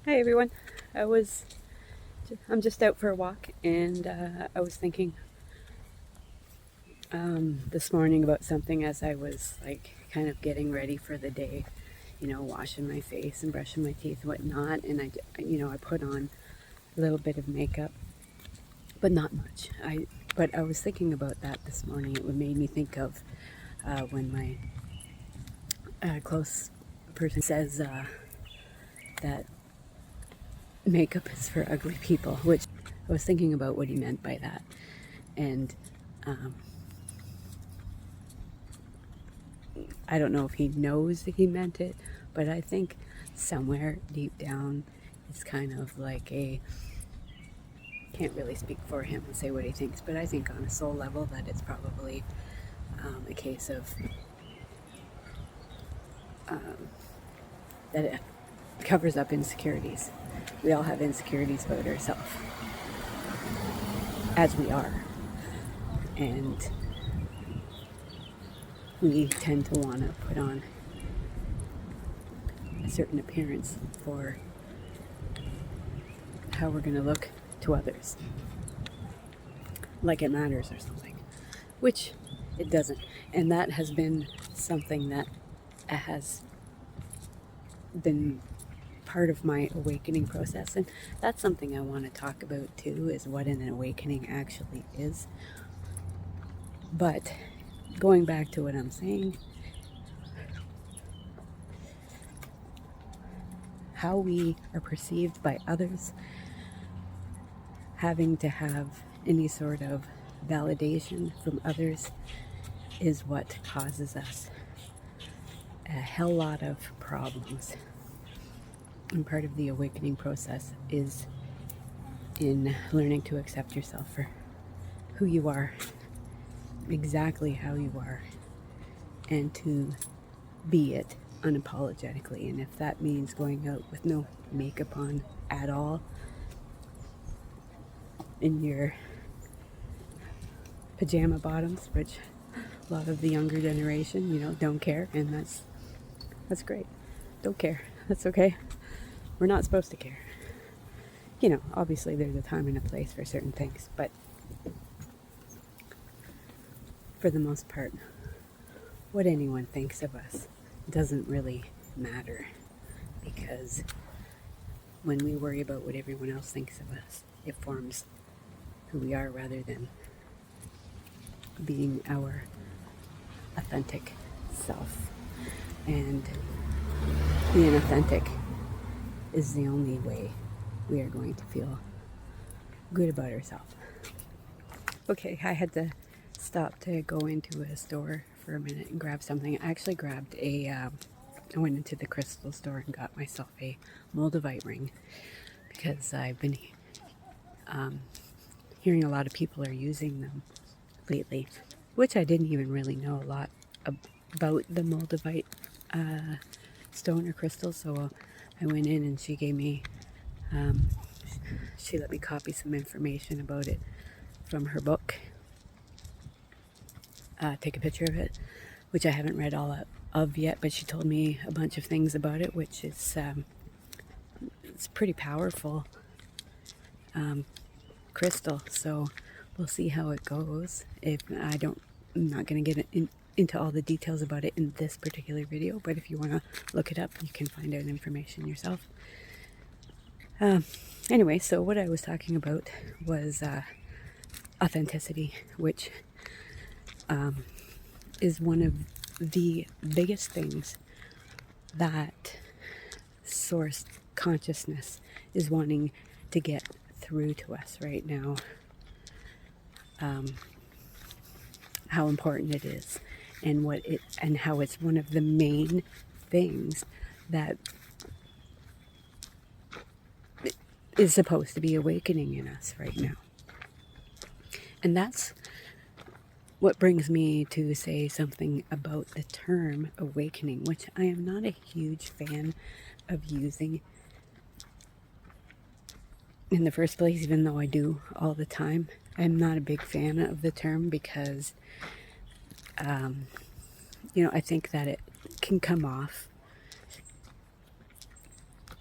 Hi everyone. I was I'm just out for a walk, and I was thinking this morning about something as I was like kind of getting ready for the day, washing my face and brushing my teeth and whatnot. And I put on a little bit of makeup, but not much. But I was thinking about that this morning. It made me think of when my close person says that makeup is for ugly people, which I was thinking about what he meant by that. And um, I don't know if he knows that he meant it, but I think somewhere deep down it's kind of like a, can't really speak for him and say what he thinks, but I think on a soul level that it's probably a case of that it covers up insecurities. We all have insecurities about ourselves as we are, and we tend to want to put on a certain appearance for how we're going to look to others, like it matters or something, which it doesn't. And that has been something that has been part of my awakening process. And that's something I want to talk about too, is what an awakening actually is. But going back to what I'm saying, how we are perceived by others, having to have any sort of validation from others, is what causes us a hell lot of problems. And part of the awakening process is in learning to accept yourself for who you are, exactly how you are, and to be it unapologetically. And if that means going out with no makeup on at all, in your pajama bottoms, which a lot of the younger generation, don't care, and that's great. Don't care. That's okay. We're not supposed to care. Obviously there's a time and a place for certain things, but for the most part, what anyone thinks of us doesn't really matter, because when we worry about what everyone else thinks of us, it forms who we are rather than being our authentic self. And being authentic is the only way we are going to feel good about ourselves. Okay, I had to stop to go into a store for a minute and grab something. I actually grabbed I went into the crystal store and got myself a moldavite ring, because I've been hearing a lot of people are using them lately, which I didn't even really know a lot about the moldavite stone or crystal. So I went in and she gave me, she let me copy some information about it from her book, take a picture of it, which I haven't read all of yet, but she told me a bunch of things about it, which is it's pretty powerful crystal. So we'll see how it goes. If I don't, I'm not going to get into all the details about it in this particular video, but if you want to look it up, you can find out information yourself. Anyway, so what I was talking about was authenticity, which is one of the biggest things that source consciousness is wanting to get through to us right now. How important it is, and how it's one of the main things that is supposed to be awakening in us right now. And that's what brings me to say something about the term awakening, which I am not a huge fan of using in the first place, even though I do all the time. I'm not a big fan of the term because, I think that it can come off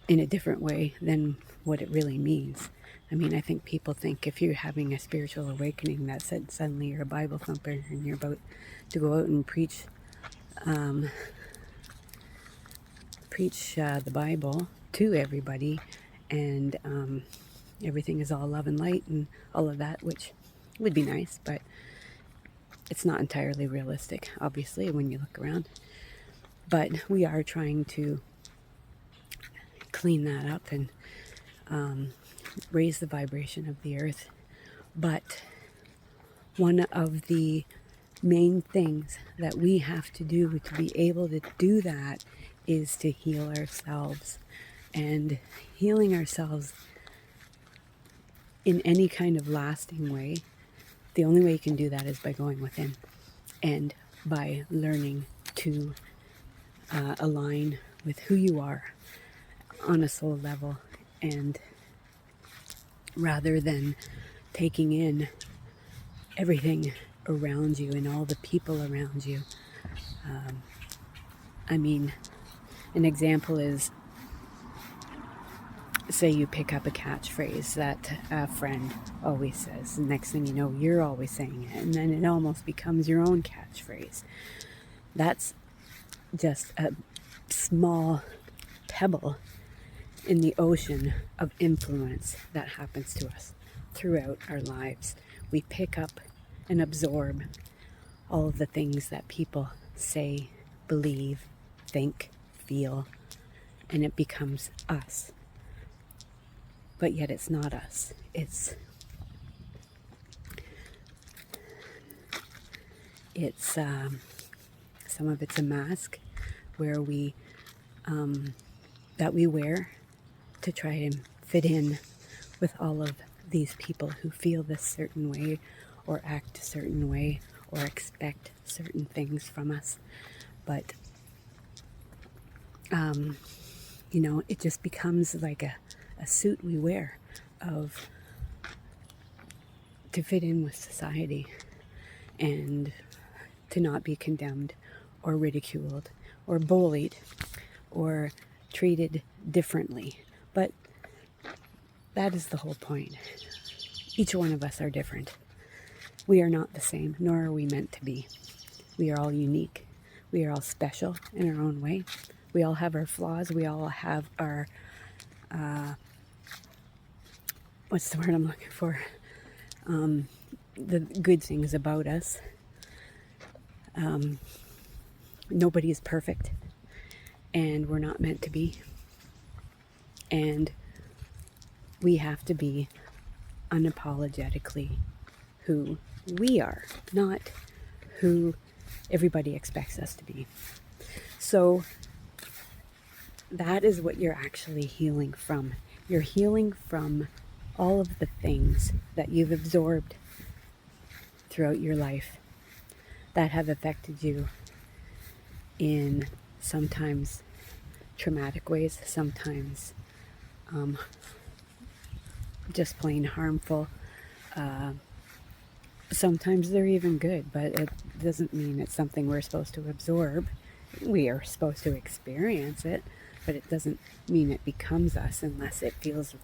in a different way than what it really means. I mean, I think people think if you're having a spiritual awakening that said suddenly you're a Bible thumper and you're about to go out and preach the Bible to everybody, and everything is all love and light and all of that, which would be nice, but it's not entirely realistic, obviously, when you look around. But we are trying to clean that up and raise the vibration of the earth. But one of the main things that we have to do to be able to do that is to heal ourselves. And healing ourselves in any kind of lasting way, the only way you can do that is by going within and by learning to align with who you are on a soul level, and rather than taking in everything around you and all the people around you. I mean, an example is, say you pick up a catchphrase that a friend always says, the next thing you know, you're always saying it, and then it almost becomes your own catchphrase. That's just a small pebble in the ocean of influence that happens to us throughout our lives. We pick up and absorb all of the things that people say, believe, think, feel, and it becomes us. But yet it's not us. It's some of it's a mask where that we wear to try and fit in with all of these people who feel this certain way or act a certain way or expect certain things from us. But it just becomes like a suit we wear to fit in with society and to not be condemned or ridiculed or bullied or treated differently. But that is the whole point. Each one of us are different. We are not the same, nor are we meant to be. We are all unique. We are all special in our own way. We all have our flaws. We all have our, what's the word I'm looking for? The good things about us. Nobody is perfect, and we're not meant to be. And we have to be unapologetically who we are, not who everybody expects us to be. So that is what you're actually healing from. You're healing from all of the things that you've absorbed throughout your life that have affected you in sometimes traumatic ways, sometimes just plain harmful. Sometimes they're even good, but it doesn't mean it's something we're supposed to absorb. We are supposed to experience it, but it doesn't mean it becomes us unless it feels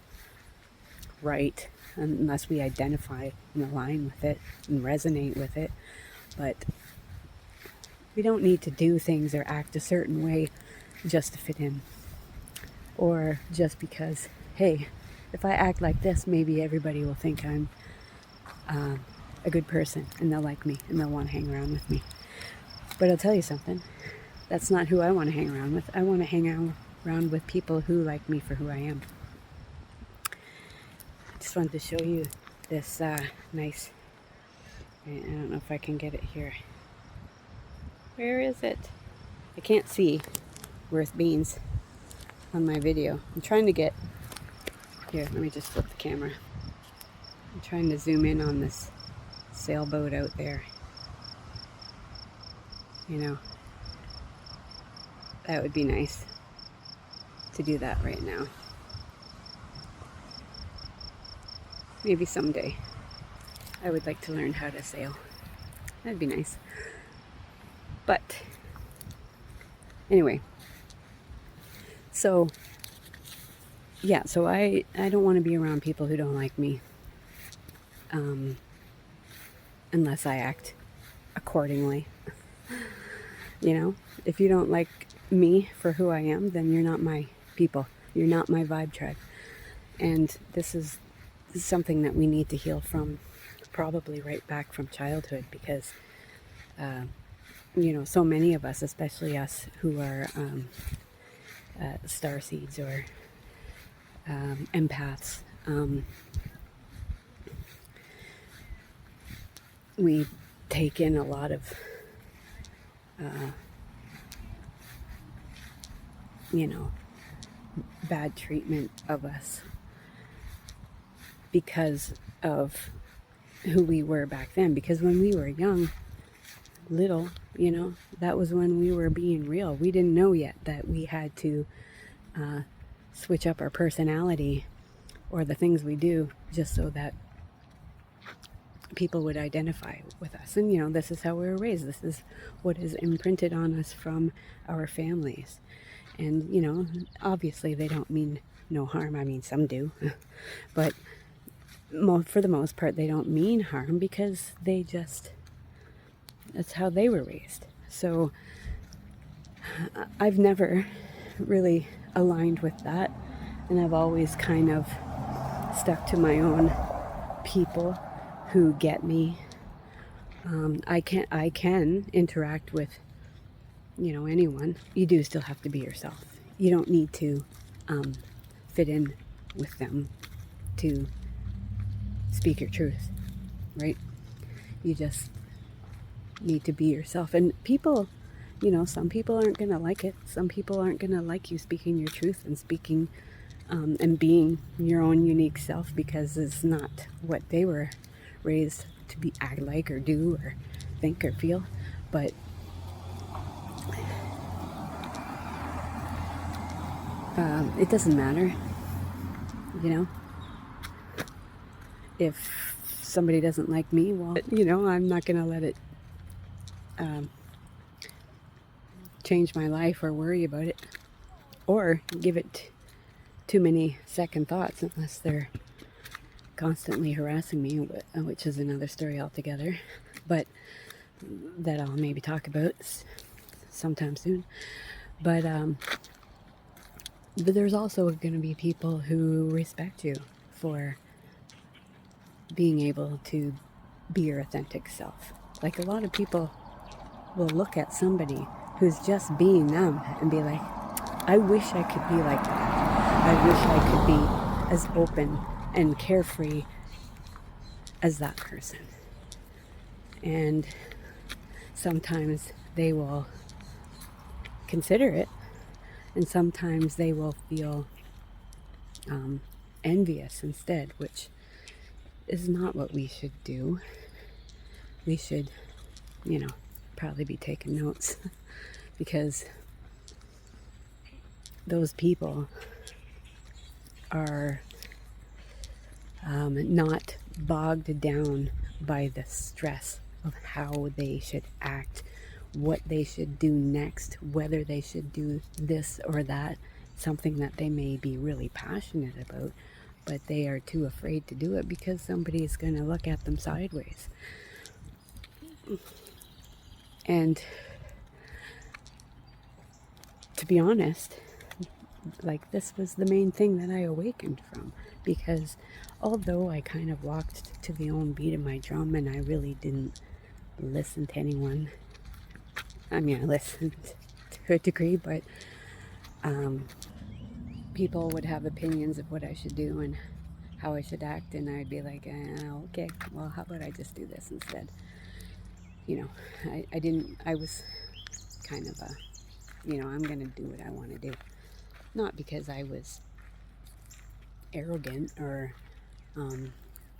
right, unless we identify and align with it and resonate with it. But we don't need to do things or act a certain way just to fit in, or just because, hey, if I act like this, maybe everybody will think I'm a good person and they'll like me and they'll want to hang around with me. But I'll tell you something, that's not who I want to hang around with. I want to hang around with people who like me for who I am. I just wanted to show you this nice, I don't know if I can get it here. Where is it? I can't see Worth Beans on my video. I'm trying to get, here, let me just flip the camera. I'm trying to zoom in on this sailboat out there. You know, that would be nice to do that right now. Maybe someday I would like to learn how to sail. That'd be nice. But anyway, so yeah, so I don't want to be around people who don't like me, unless I act accordingly. You know, if you don't like me for who I am, then you're not my people. You're not my vibe tribe. And this is something that we need to heal from, probably right back from childhood, because, so many of us, especially us who are star seeds or empaths, we take in a lot of, bad treatment of us because of who we were back then. Because when we were young, little, that was when we were being real. We didn't know yet that we had to switch up our personality or the things we do just so that people would identify with us. And, this is how we were raised. This is what is imprinted on us from our families. And, obviously they don't mean no harm. I mean, some do. But for the most part, they don't mean harm because that's how they were raised. So I've never really aligned with that. And I've always kind of stuck to my own people who get me. I can interact with, anyone. You do still have to be yourself. You don't need to fit in with them to speak your truth, right? You just need to be yourself. And people, some people aren't going to like it. Some people aren't going to like you speaking your truth and speaking and being your own unique self, because it's not what they were raised to be, act like, or do, or think, or feel. But it doesn't matter, if somebody doesn't like me, well, I'm not going to let it change my life or worry about it or give it too many second thoughts, unless they're constantly harassing me, which is another story altogether, but that I'll maybe talk about sometime soon. But there's also going to be people who respect you for being able to be your authentic self. Like, a lot of people will look at somebody who's just being them and be like, I wish I could be like that. I wish I could be as open and carefree as that person. And sometimes they will consider it, and sometimes they will feel envious instead, which is not what we should do. We should, probably be taking notes because those people are not bogged down by the stress of how they should act, what they should do next, whether they should do this or that, something that they may be really passionate about, but they are too afraid to do it because somebody is going to look at them sideways. And to be honest, like, this was the main thing that I awakened from, because although I kind of walked to the own beat of my drum and I really didn't listen to anyone, I mean, I listened to a degree, but people would have opinions of what I should do and how I should act, and I'd be like, okay, well, how about I just do this instead? I was kind of I'm going to do what I want to do. Not because I was arrogant or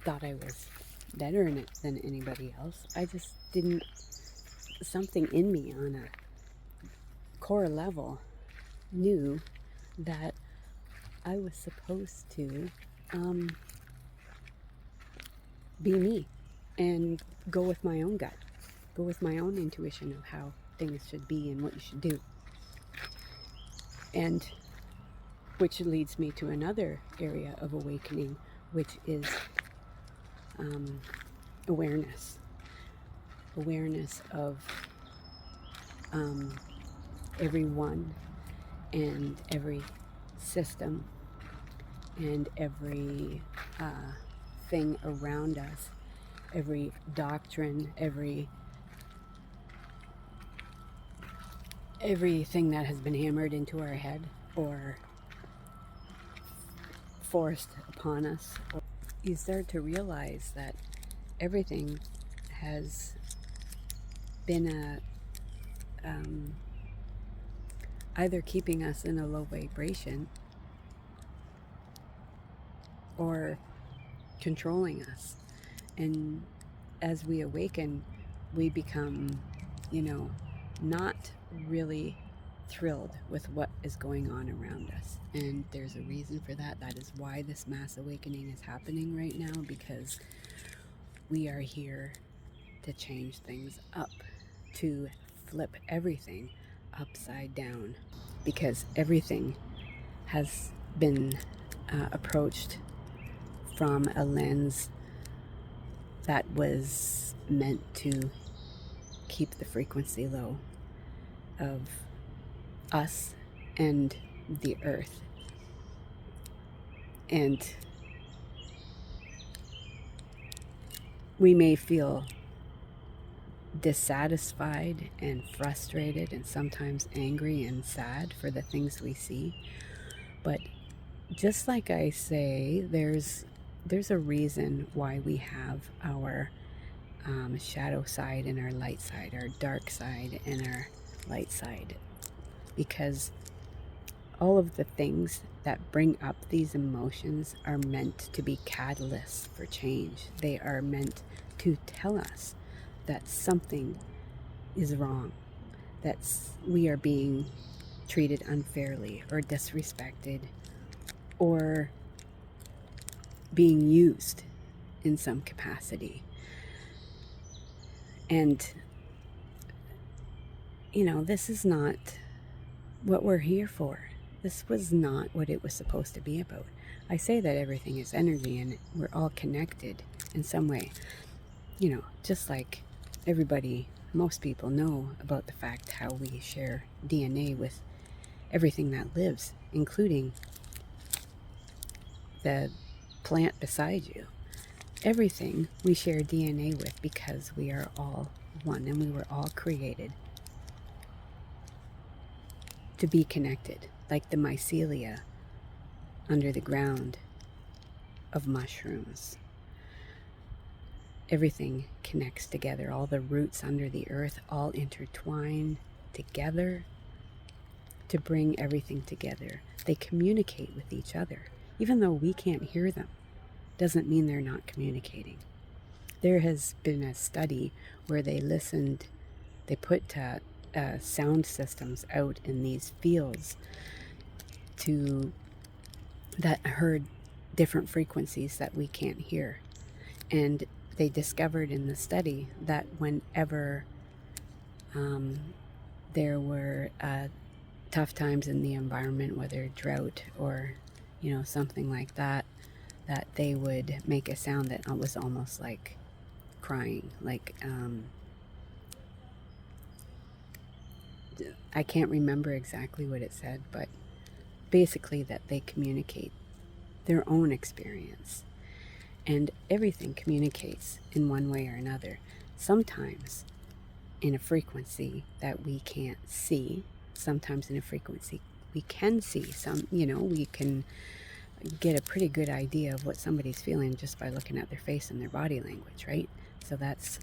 thought I was better in it than anybody else. I just didn't, something in me on a core level knew that I was supposed to be me and go with my own gut, go with my own intuition of how things should be and what you should do. And which leads me to another area of awakening, which is awareness. Awareness of everyone and every system and every thing around us, every doctrine, everything that has been hammered into our head or forced upon us. You start to realize that everything has been either keeping us in a low vibration or controlling us. And as we awaken, we become, not really thrilled with what is going on around us. And there's a reason for that. That is why this mass awakening is happening right now, because we are here to change things up, to flip everything upside down, because everything has been approached from a lens that was meant to keep the frequency low of us and the earth. And we may feel dissatisfied and frustrated and sometimes angry and sad for the things we see. But just like I say, there's a reason why we have our shadow side and our light side, our dark side and our light side, because all of the things that bring up these emotions are meant to be catalysts for change. They are meant to tell us that something is wrong, that we are being treated unfairly or disrespected or being used in some capacity. And, this is not what we're here for. This was not what it was supposed to be about. I say that everything is energy and we're all connected in some way. Just like most people know about the fact how we share DNA with everything that lives, including the plant beside you. Everything we share DNA with, because we are all one and we were all created to be connected, like the mycelia under the ground of mushrooms. Everything connects together. All the roots under the earth all intertwine together to bring everything together. They communicate with each other. Even though we can't hear them, doesn't mean they're not communicating. There has been a study where they put sound systems out in these fields that heard different frequencies that we can't hear. And they discovered in the study that whenever there were tough times in the environment, whether drought or something like that, that they would make a sound that was almost like crying, like I can't remember exactly what it said, but basically that they communicate their own experience. And everything communicates in one way or another. Sometimes in a frequency that we can't see, sometimes in a frequency we can see. We can get a pretty good idea of what somebody's feeling just by looking at their face and their body language, right? So that's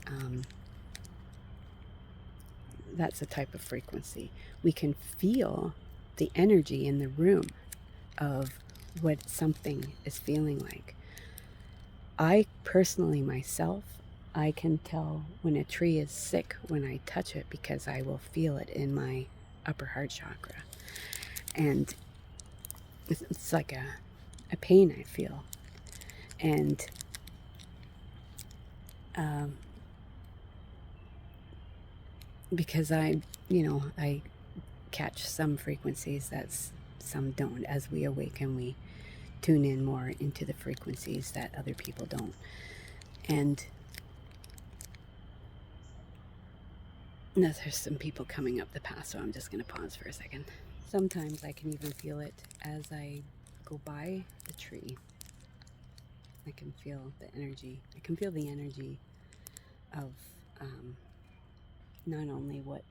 a type of frequency. We can feel the energy in the room of what something is feeling like. I personally, myself, I can tell when a tree is sick when I touch it, because I will feel it in my upper heart chakra. And it's like a pain I feel. And because I catch some frequencies that's some don't. As we awaken, we tune in more into the frequencies that other people don't. And there's some people coming up the path, so I'm just going to pause for a second. Sometimes I can even feel it as I go by the tree. I can feel the energy. I can feel the energy of not only what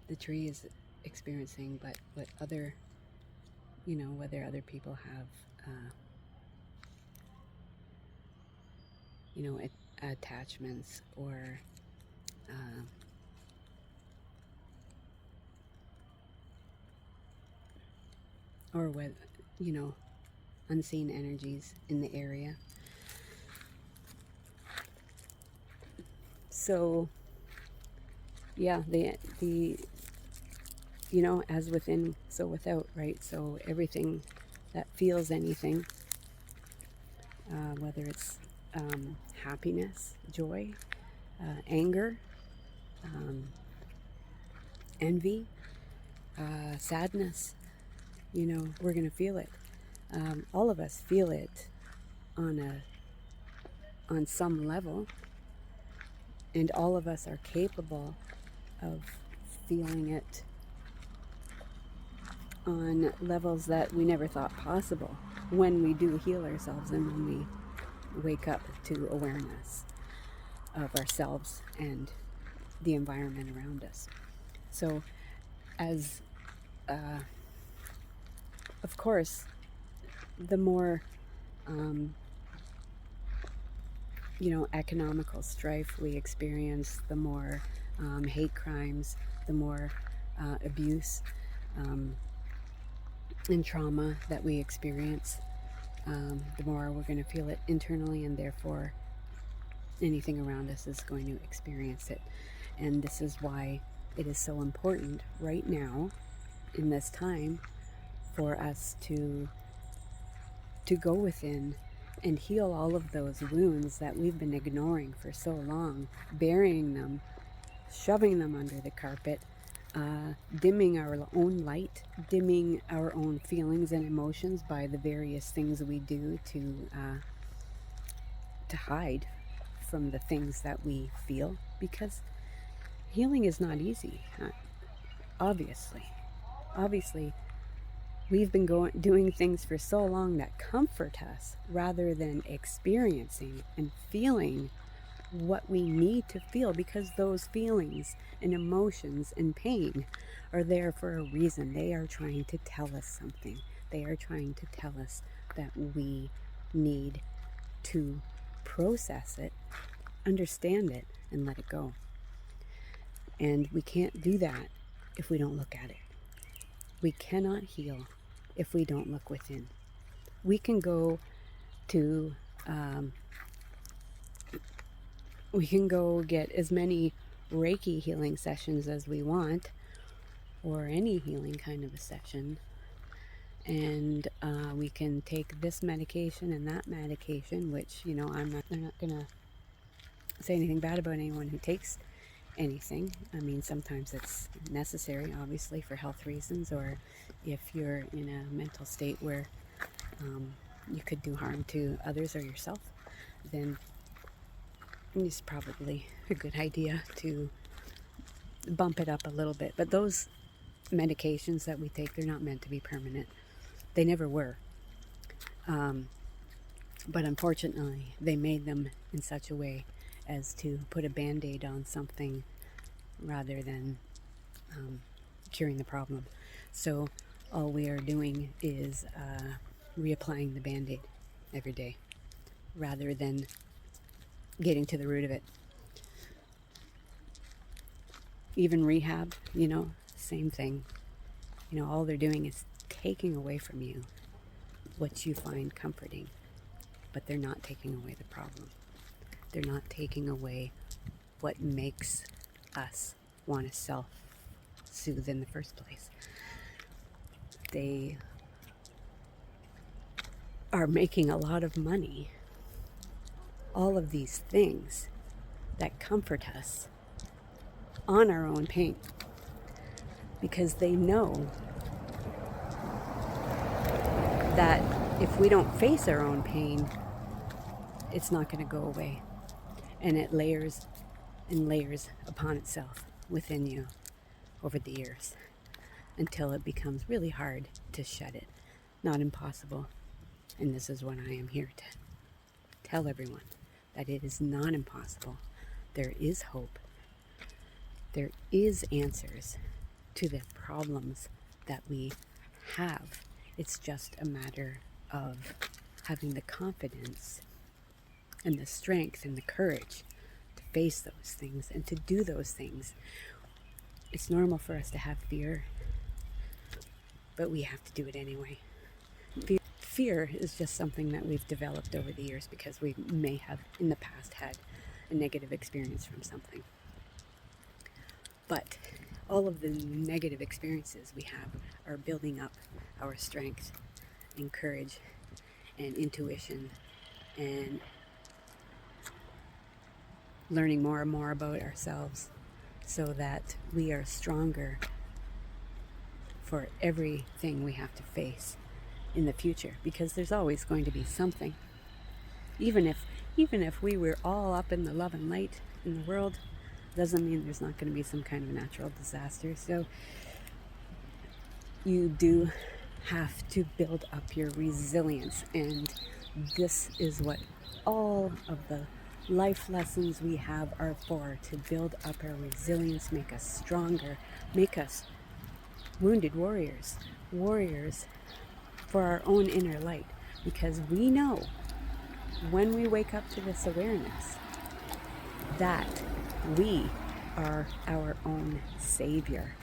the tree is experiencing, but what other, whether other people have, attachments or with, unseen energies in the area. So, yeah, the as within, so without, right? So everything that feels anything, whether it's happiness, joy, anger, envy, sadness, we're going to feel it. All of us feel it on some level, and all of us are capable of feeling it on levels that we never thought possible when we do heal ourselves and when we wake up to awareness of ourselves and the environment around us. So as of course, the more economical strife we experience, the more hate crimes, the more abuse and trauma that we experience, the more we're going to feel it internally, and therefore anything around us is going to experience it. And this is why it is so important right now in this time for us to go within and heal all of those wounds that we've been ignoring for so long, burying them, shoving them under the carpet, dimming our own light, dimming our own feelings and emotions by the various things we do to hide from the things that we feel, because healing is not easy. Obviously, we've been doing things for so long that comfort us rather than experiencing and feeling what we need to feel, because those feelings and emotions and pain are there for a reason. They are trying to tell us something. They are trying to tell us that we need to process it, understand it, and let it go. And we can't do that if we don't look at it. We cannot heal if we don't look within. We can go to we can go get as many Reiki healing sessions as we want, or any healing kind of a session, and we can take this medication and that medication, which I'm not gonna say anything bad about anyone who takes anything. I mean, sometimes it's necessary, obviously, for health reasons, or if you're in a mental state where you could do harm to others or yourself, then it's probably a good idea to bump it up a little bit. But those medications that we take, they're not meant to be permanent. They never were. But unfortunately, they made them in such a way as to put a Band-Aid on something rather than curing the problem. So all we are doing is reapplying the Band-Aid every day rather than getting to the root of it. Even rehab, same thing. All they're doing is taking away from you what you find comforting, but they're not taking away the problem. They're not taking away what makes us want to self-soothe in the first place. They are making a lot of money. All of these things that comfort us on our own pain, because they know that if we don't face our own pain, it's not going to go away. And it layers and layers upon itself within you over the years until it becomes really hard to shut it. Not impossible. And this is what I am here to tell everyone, that it is not impossible. There is hope. There is answers to the problems that we have. It's just a matter of having the confidence and the strength and the courage to face those things and to do those things. It's normal for us to have fear, but we have to do it anyway. Fear is just something that we've developed over the years because we may have in the past had a negative experience from something. But all of the negative experiences we have are building up our strength and courage and intuition and learning more and more about ourselves so that we are stronger for everything we have to face in the future, because there's always going to be something. Even if we were all up in the love and light in the world, doesn't mean there's not going to be some kind of natural disaster. So you do have to build up your resilience, and this is what all of the life lessons we have are for, to build up our resilience, make us stronger, make us wounded warriors for our own inner light, because we know when we wake up to this awareness that we are our own savior.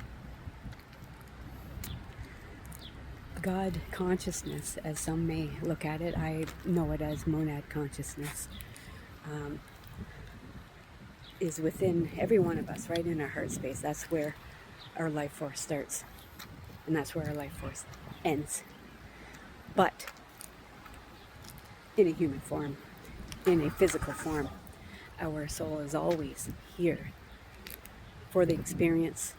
God consciousness, as some may look at it, I know it as monad consciousness, is within every one of us, right in our heart space. That's where our life force starts, and that's where our life force ends. But in a human form, in a physical form, our soul is always here for the experience,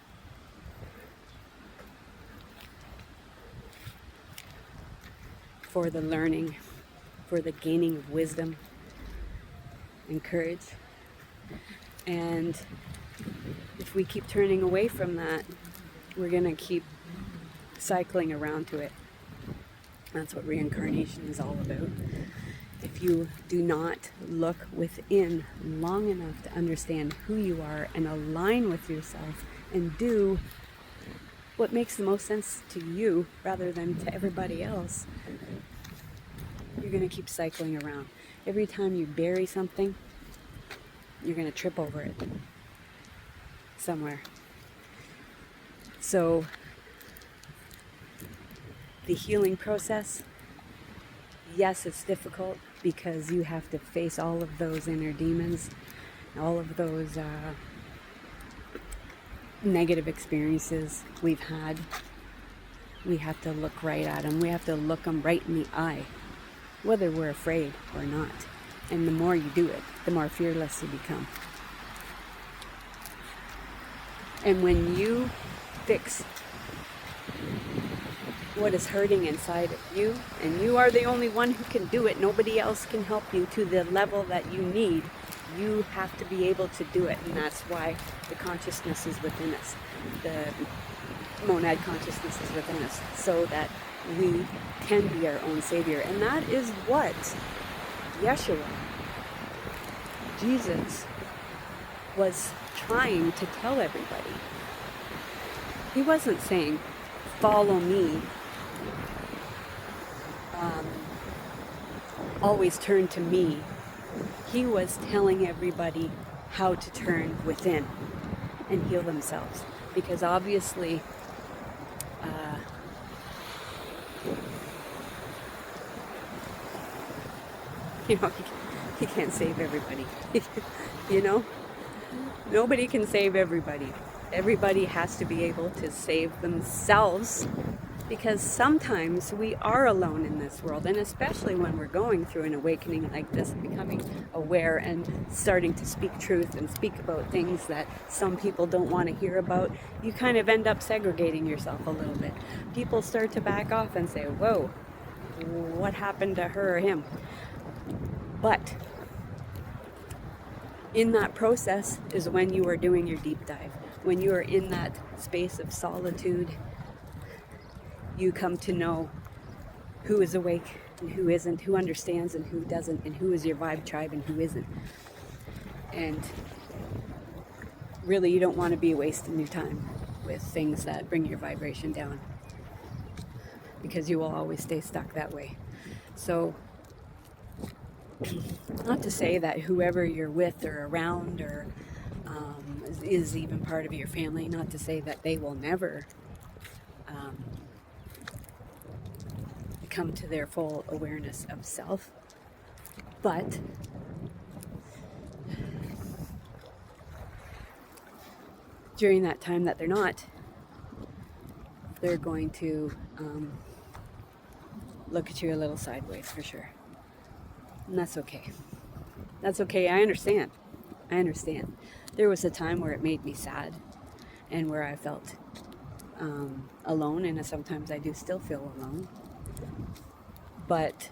for the learning, for the gaining of wisdom and courage. And if we keep turning away from that, we're going to keep cycling around to it. That's what reincarnation is all about. If you do not look within long enough to understand who you are and align with yourself and do what makes the most sense to you rather than to everybody else, you're going to keep cycling around. Every time you bury something, you're going to trip over it somewhere. So the healing process, yes, it's difficult because you have to face all of those inner demons, all of those negative experiences we've had. We have to look right at them. We have to look them right in the eye, whether we're afraid or not. And the more you do it, the more fearless you become. And when you fix what is hurting inside of you, and you are the only one who can do it, nobody else can help you to the level that you need, you have to be able to do it. And that's why the consciousness is within us, the monad consciousness is within us, so that we can be our own savior. And that is what Yeshua, Jesus, was trying to tell everybody. He wasn't saying, follow me, always turn to me. He was telling everybody how to turn within and heal themselves, because obviously he can't save everybody. Nobody can save everybody. Everybody has to be able to save themselves, because sometimes we are alone in this world, and especially when we're going through an awakening like this, becoming aware and starting to speak truth and speak about things that some people don't want to hear about, you kind of end up segregating yourself a little bit. People start to back off and say, whoa, what happened to her or him. But in that process is when you are doing your deep dive. When you are in that space of solitude, you come to know who is awake and who isn't, who understands and who doesn't, and who is your vibe tribe and who isn't. And really, you don't want to be wasting your time with things that bring your vibration down, because you will always stay stuck that way. So, not to say that whoever you're with or around or is even part of your family, not to say that they will never come to their full awareness of self, but during that time that they're not, they're going to look at you a little sideways for sure. And that's okay. That's okay. I understand. There was a time where it made me sad and where I felt alone, and sometimes I do still feel alone. But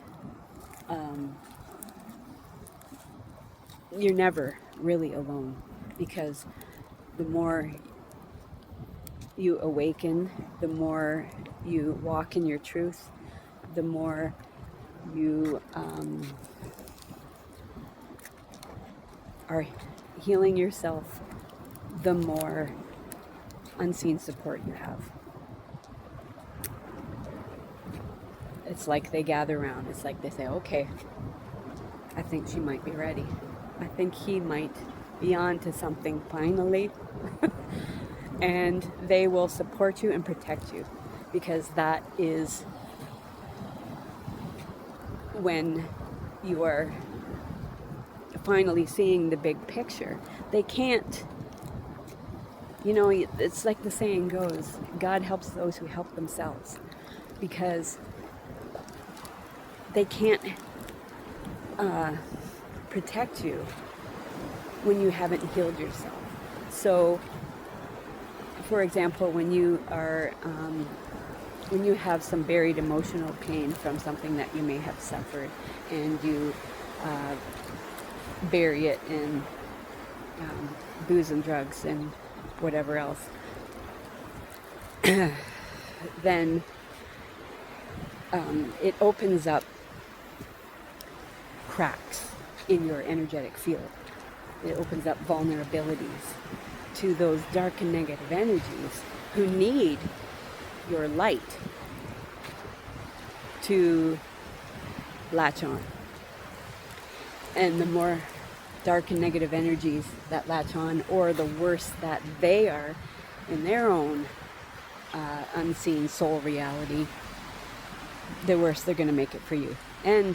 you're never really alone, because the more you awaken, the more you walk in your truth, the more you are healing yourself, the more unseen support you have. It's like they gather around. It's like they say, okay, I think she might be ready. I think he might be on to something finally. And they will support you and protect you, because that is when you are finally seeing the big picture. They can't, it's like the saying goes, God helps those who help themselves, because they can't protect you when you haven't healed yourself. So, for example, when you have some buried emotional pain from something that you may have suffered, and you bury it in booze and drugs and whatever else, then it opens up cracks in your energetic field. It opens up vulnerabilities to those dark and negative energies who need your light to latch on. And the more dark and negative energies that latch on, or the worse that they are in their own unseen soul reality, the worse they're going to make it for you. And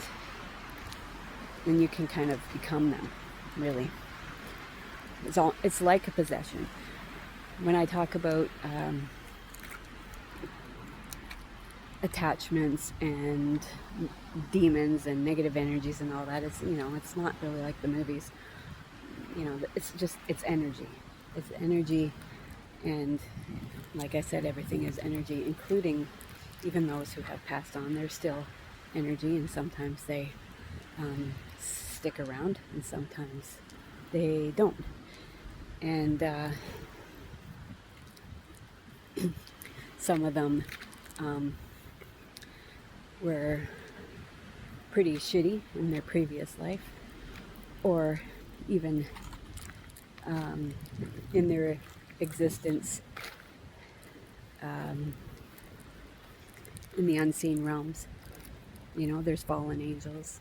then you can kind of become them, really. It's like a possession. When I talk about attachments and demons and negative energies and all that, it's not really like the movies. It's energy. It's energy, and like I said, everything is energy, including even those who have passed on. They're still energy, and sometimes they stick around, and sometimes they don't. And some of them were pretty shitty in their previous life, or even in their existence in the unseen realms. There's fallen angels.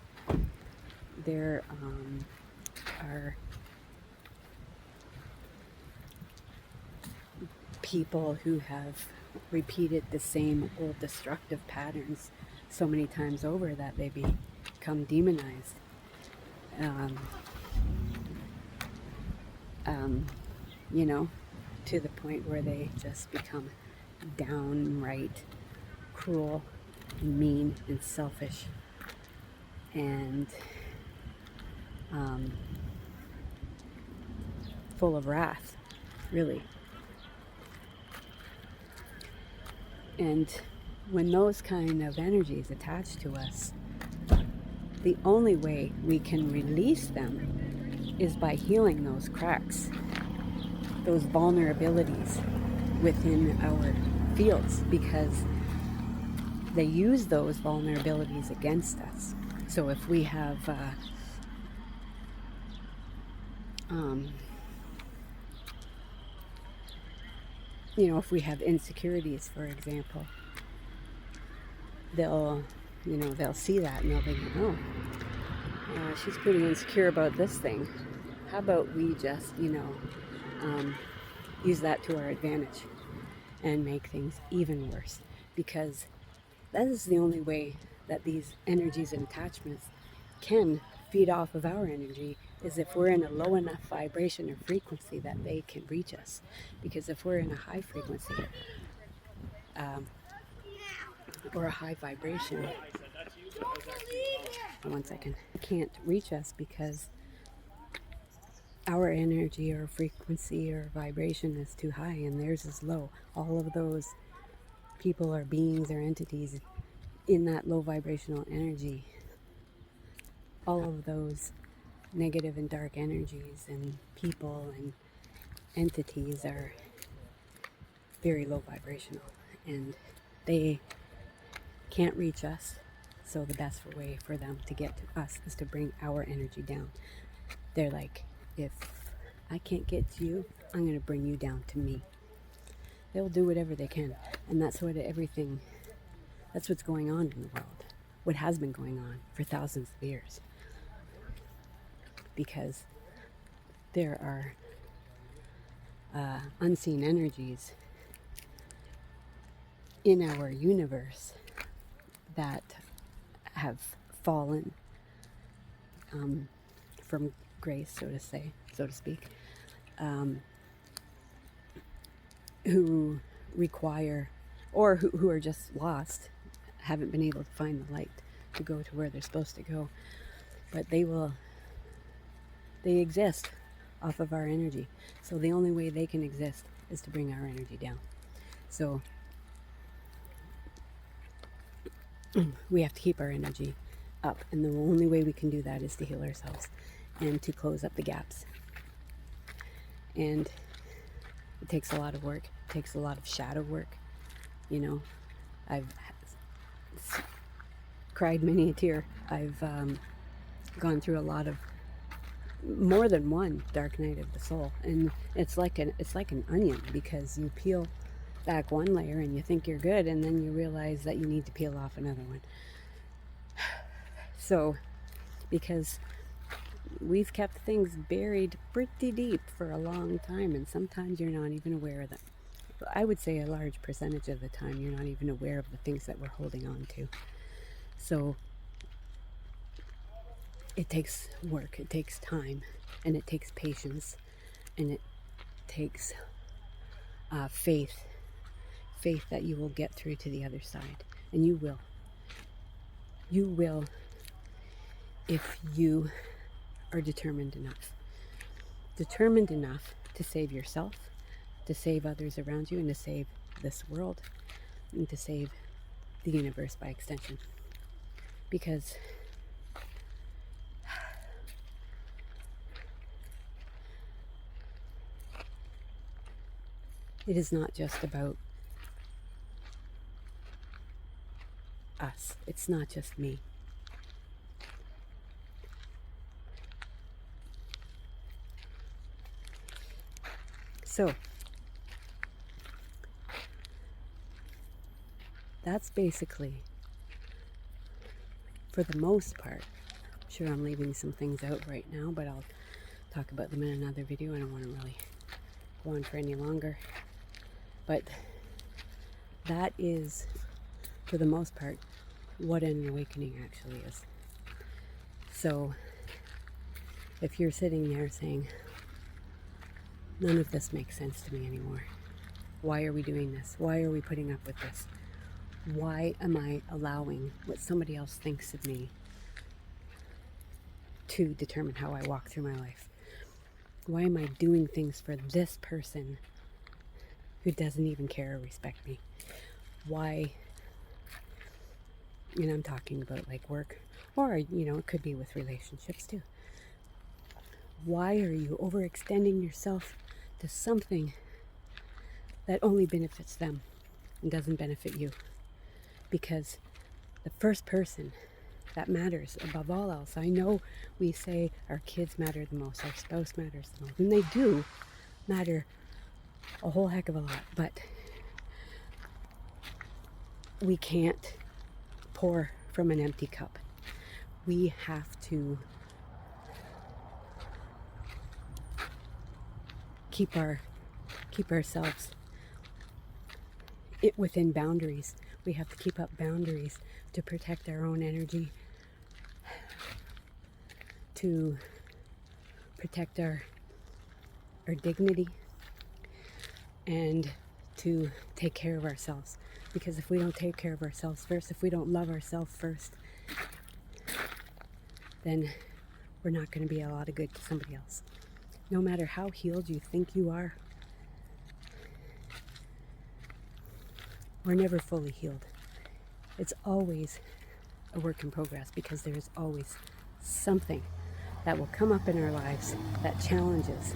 There are people who have repeated the same old destructive patterns so many times over that they become demonized. To the point where they just become downright cruel and mean and selfish, and full of wrath, really. And when those kind of energies attach to us, the only way we can release them is by healing those cracks, those vulnerabilities within our fields, because they use those vulnerabilities against us. So if we have if we have insecurities, for example, they'll see that and they'll think, oh, she's pretty insecure about this thing. How about we just use that to our advantage and make things even worse? Because that is the only way that these energies and attachments can feed off of our energy, is if we're in a low enough vibration or frequency that they can reach us. Because if we're in a high frequency or a high vibration, one second, can't reach us because our energy or frequency or vibration is too high and theirs is low. All of those people or beings or entities in that low vibrational energy, all of those negative and dark energies and people and entities are very low vibrational, and they can't reach us. So the best way for them to get to us is to bring our energy down. They're like, if I can't get to you, I'm going to bring you down to me. They'll do whatever they can. And that's what's going on in the world. What has been going on for thousands of years. Because there are unseen energies in our universe that have fallen from grace, so to speak, who require, or who are just lost, haven't been able to find the light to go to where they're supposed to go. But they exist off of our energy. So the only way they can exist is to bring our energy down. So we have to keep our energy up, and the only way we can do that is to heal ourselves and to close up the gaps. And it takes a lot of work. It takes a lot of shadow work. I've cried many a tear. I've gone through a lot of, more than one dark night of the soul, and it's like an onion, because you peel back one layer and you think you're good, and then you realize that you need to peel off another one. So, because we've kept things buried pretty deep for a long time, and sometimes you're not even aware of them. I would say a large percentage of the time you're not even aware of the things that we're holding on to. So it takes work, it takes time, and it takes patience, and it takes faith that you will get through to the other side. And you will if you are determined enough to save yourself, to save others around you, and to save this world, and to save the universe by extension. Because it is not just about us. It's not just me. So that's basically, for the most part. I'm sure I'm leaving some things out right now, but I'll talk about them in another video. I don't want to really go on for any longer. But that is, for the most part, what an awakening actually is. So if you're sitting there saying, none of this makes sense to me anymore. Why are we doing this? Why are we putting up with this? Why am I allowing what somebody else thinks of me to determine how I walk through my life? Why am I doing things for this person who doesn't even care or respect me? Why And I'm talking about like work, or, you know, it could be with relationships too. Why are you overextending yourself to something that only benefits them and doesn't benefit you? Because the first person that matters above all else, I know we say our kids matter the most, our spouse matters the most, and they do matter a whole heck of a lot, but we can't pour from an empty cup. We have to keep ourselves within boundaries. We have to keep up boundaries to protect our own energy, to protect our dignity, and to take care of ourselves. Because if we don't take care of ourselves first, if we don't love ourselves first, then we're not going to be a lot of good to somebody else. No matter how healed you think you are, we're never fully healed. It's always a work in progress, because there is always something that will come up in our lives that challenges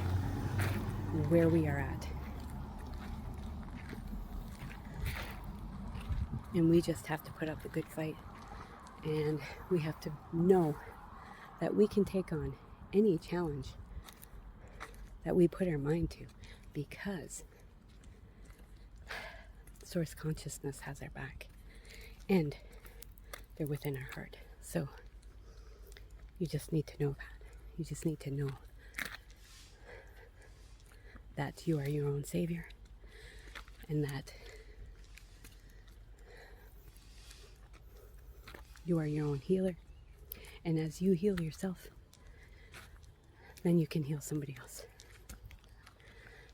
where we are at. And we just have to put up the good fight. And we have to know that we can take on any challenge that we put our mind to, because Source Consciousness has our back. And they're within our heart. So you just need to know that. You just need to know that you are your own savior, and that you are your own healer. And as you heal yourself, then you can heal somebody else.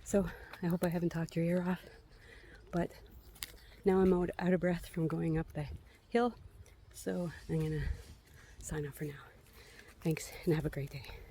So I hope I haven't talked your ear off, but now I'm out of breath from going up the hill. So I'm going to sign off for now. Thanks, and have a great day.